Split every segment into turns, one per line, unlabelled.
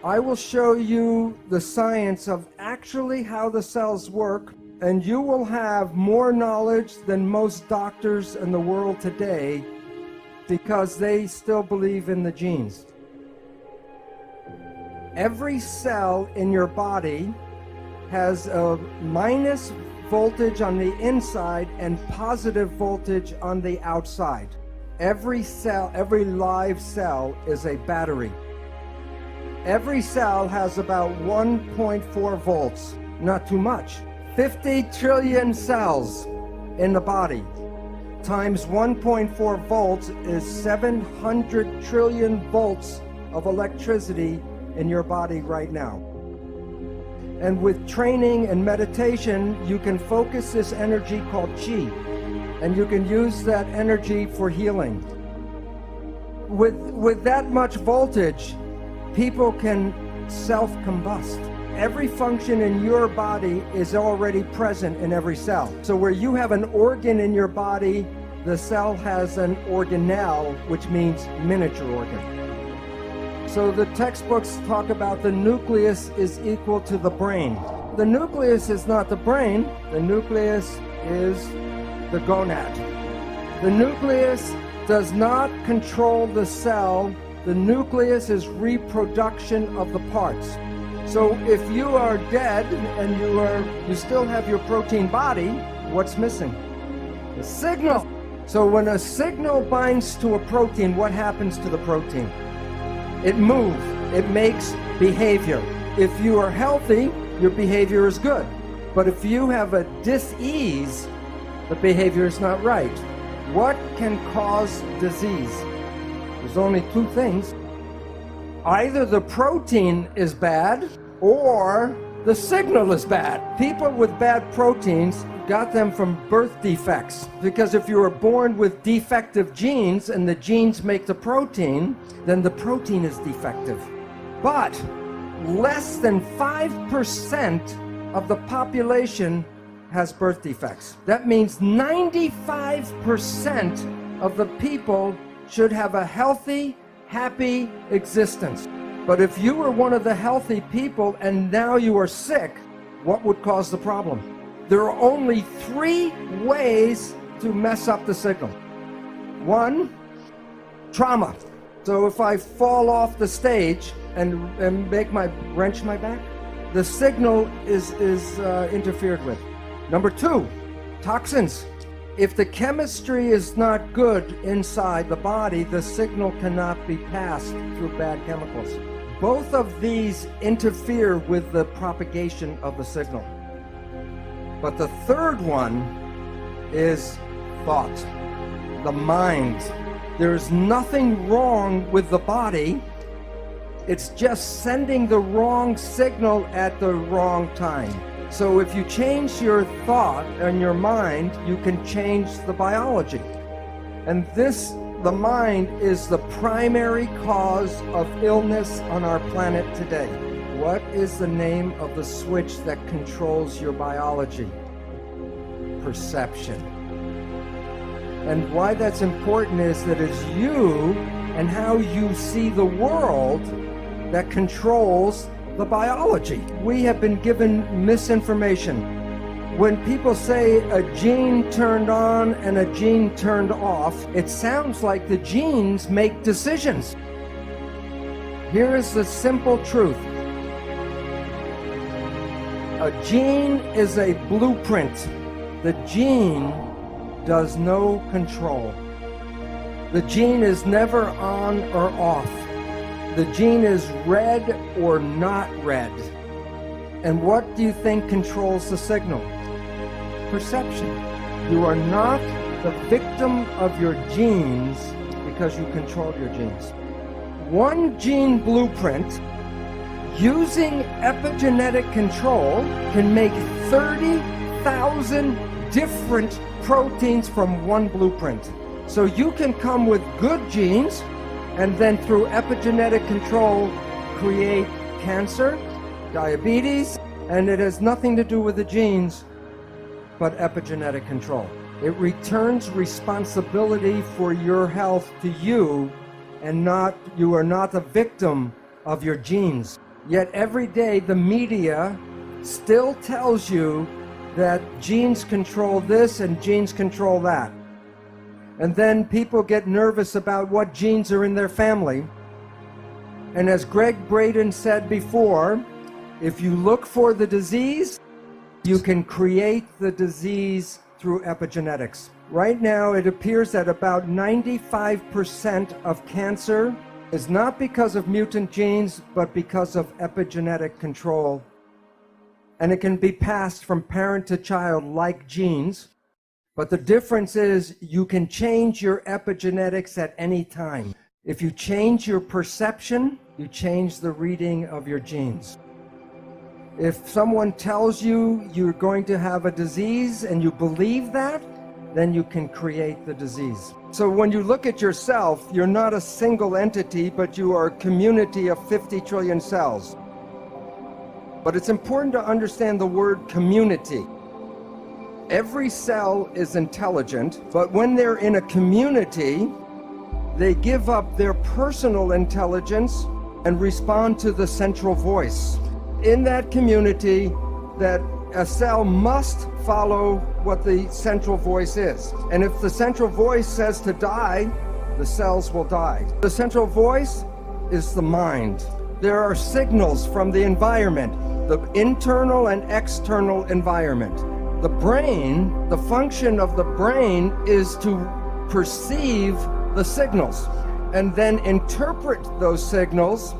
I will show you the science of actually how the cells work, and you will have more knowledge than most doctors in the world today because they still believe in the genes. Every cell in your body has a minus voltage on the inside and positive voltage on the outside. Every cell, every live cell is a battery. Every cell has about 1.4 volts, not too much. 50 trillion cells in the body times 1.4 volts is 700 trillion volts of electricity in your body right now. And with training and meditation, you can focus this energy called chi, and you can use that energy for healing. With that much voltage, people can self-combust. Every function in your body is already present in every cell. So where you have an organ in your body, the cell has an organelle, which means miniature organ. So the textbooks talk about the nucleus is equal to the brain. The nucleus is not the brain. The nucleus is the gonad. The nucleus does not control the cell. The nucleus is reproduction of the parts. So if you are dead and you still have your protein body, what's missing? The signal. So when a signal binds to a protein, what happens to the protein? It moves. It makes behavior. If you are healthy, your behavior is good. But if you have a dis-ease, the behavior is not right. What can cause disease? There's only two things. Either the protein is bad or the signal is bad. People with bad proteins got them from birth defects, because if you were born with defective genes and the genes make the protein, then the protein is defective. But less than 5% of the population has birth defects. That means 95% of the people should have a healthy, happy existence. But if you were one of the healthy people and now you are sick, what would cause the problem? There are only 3 ways to mess up the signal. 1, trauma. So if I fall off the stage and wrench my back, the signal is interfered with. Number 2, toxins. If the chemistry is not good inside the body, the signal cannot be passed through bad chemicals. Both of these interfere with the propagation of the signal. But the third one is thought, the mind. There's nothing wrong with the body. It's just sending the wrong signal at the wrong time. So if you change your thought and your mind, you can change the biology. And the mind is the primary cause of illness on our planet today. What is the name of the switch that controls your biology? Perception. And why that's important is that it's you and how you see the world that controls the biology. We have been given misinformation. When people say a gene turned on and a gene turned off, it sounds like the genes make decisions. Here is the simple truth. A gene is a blueprint. The gene does no control. The gene is never on or off. The gene is red or not red. And what do you think controls the signal? Perception. You are not the victim of your genes because you control your genes. One gene blueprint using epigenetic control can make 30,000 different proteins from one blueprint. So you can come with good genes and then through epigenetic control create cancer, diabetes, and it has nothing to do with the genes but epigenetic control. It returns responsibility for your health to you, and you are not the victim of your genes. Yet every day the media still tells you that genes control this and genes control that. And then people get nervous about what genes are in their family. And as Greg Braden said before, if you look for the disease, you can create the disease through epigenetics. Right now, it appears that about 95% of cancer is not because of mutant genes, but because of epigenetic control. And it can be passed from parent to child like genes. But the difference is you can change your epigenetics at any time. If you change your perception, you change the reading of your genes. If someone tells you you're going to have a disease and you believe that, then you can create the disease. So when you look at yourself, you're not a single entity, but you are a community of 50 trillion cells. But it's important to understand the word community. Every cell is intelligent, but when they're in a community, they give up their personal intelligence and respond to the central voice. In that community, that a cell must follow what the central voice is. And if the central voice says to die, the cells will die. The central voice is the mind. There are signals from the environment, the internal and external environment. The brain, the function of the brain is to perceive the signals and then interpret those signals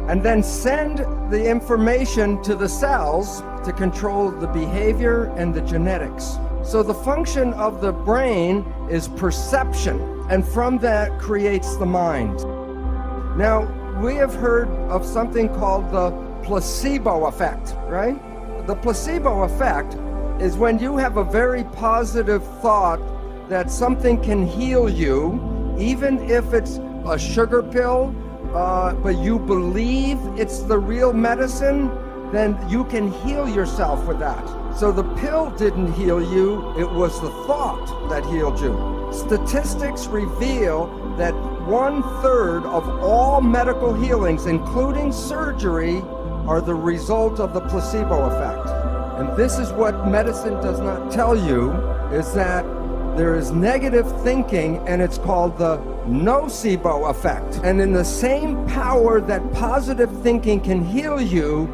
and then send the information to the cells to control the behavior and the genetics. So the function of the brain is perception, and from that creates the mind. Now, we have heard of something called the placebo effect, right? The placebo effect is when you have a very positive thought that something can heal you, even if it's a sugar pill, but you believe it's the real medicine, then you can heal yourself with that. So the pill didn't heal you, it was the thought that healed you. Statistics reveal that 1/3 of all medical healings, including surgery, are the result of the placebo effect. And this is what medicine does not tell you, is that there is negative thinking, and it's called the nocebo effect. And in the same power that positive thinking can heal you,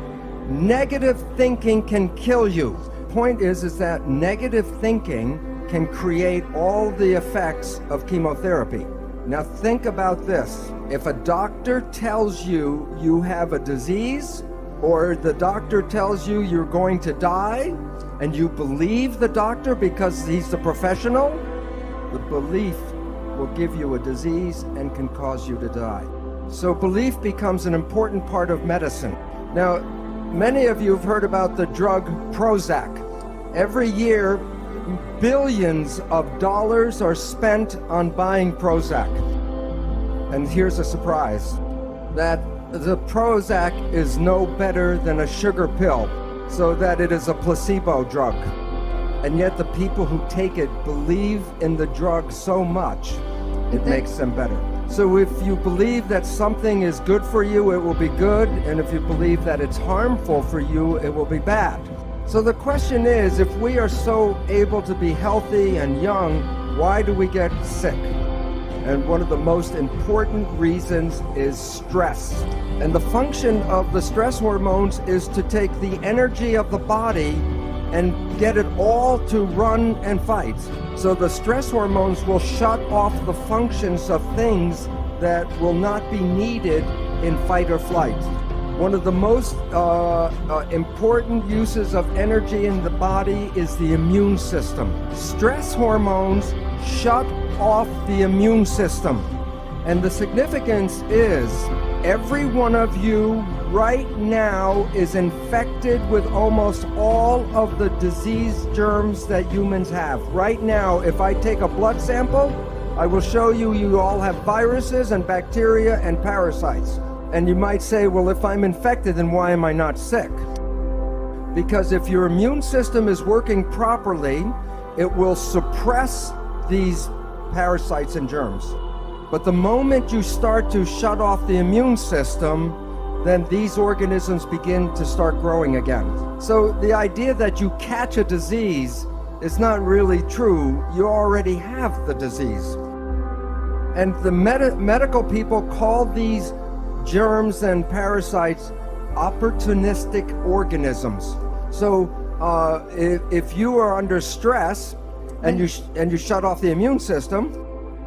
negative thinking can kill you. Point is that negative thinking can create all the effects of chemotherapy. Now think about this. If a doctor tells you you have a disease, or the doctor tells you you're going to die, and you believe the doctor because he's the professional, the belief will give you a disease and can cause you to die. So belief becomes an important part of medicine. Now, many of you have heard about the drug Prozac. Every year, billions of dollars are spent on buying Prozac. And here's a surprise, that the Prozac is no better than a sugar pill, so that it is a placebo drug. And yet the people who take it believe in the drug so much, it makes them better. So if you believe that something is good for you, it will be good. And if you believe that it's harmful for you, it will be bad. So the question is, if we are so able to be healthy and young, why do we get sick? And one of the most important reasons is stress. And the function of the stress hormones is to take the energy of the body and get it all to run and fight. So the stress hormones will shut off the functions of things that will not be needed in fight or flight. One of the most important uses of energy in the body is the immune system. Stress hormones shut off the immune system. And the significance is every one of you right now is infected with almost all of the disease germs that humans have. Right now, if I take a blood sample, I will show you you all have viruses and bacteria and parasites. And you might say, well, if I'm infected, then why am I not sick? Because if your immune system is working properly, it will suppress these parasites and germs. But the moment you start to shut off the immune system, then these organisms begin to start growing again. So the idea that you catch a disease is not really true. You already have the disease. And the medical people call these germs and parasites opportunistic organisms. So if you are under stress and you shut off the immune system,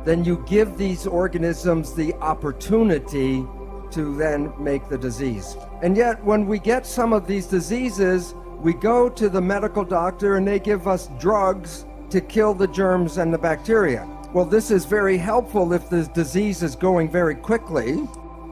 then you give these organisms the opportunity to then make the disease. And yet when we get some of these diseases, we go to the medical doctor and they give us drugs to kill the germs and the bacteria. Well, this is very helpful if the disease is going very quickly.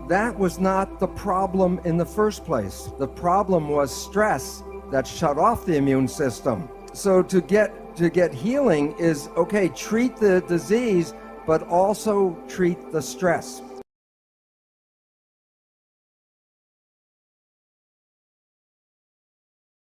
That was not the problem in the first place. The problem was stress that shut off the immune system. So to get healing is, okay, treat the disease, but also treat the stress.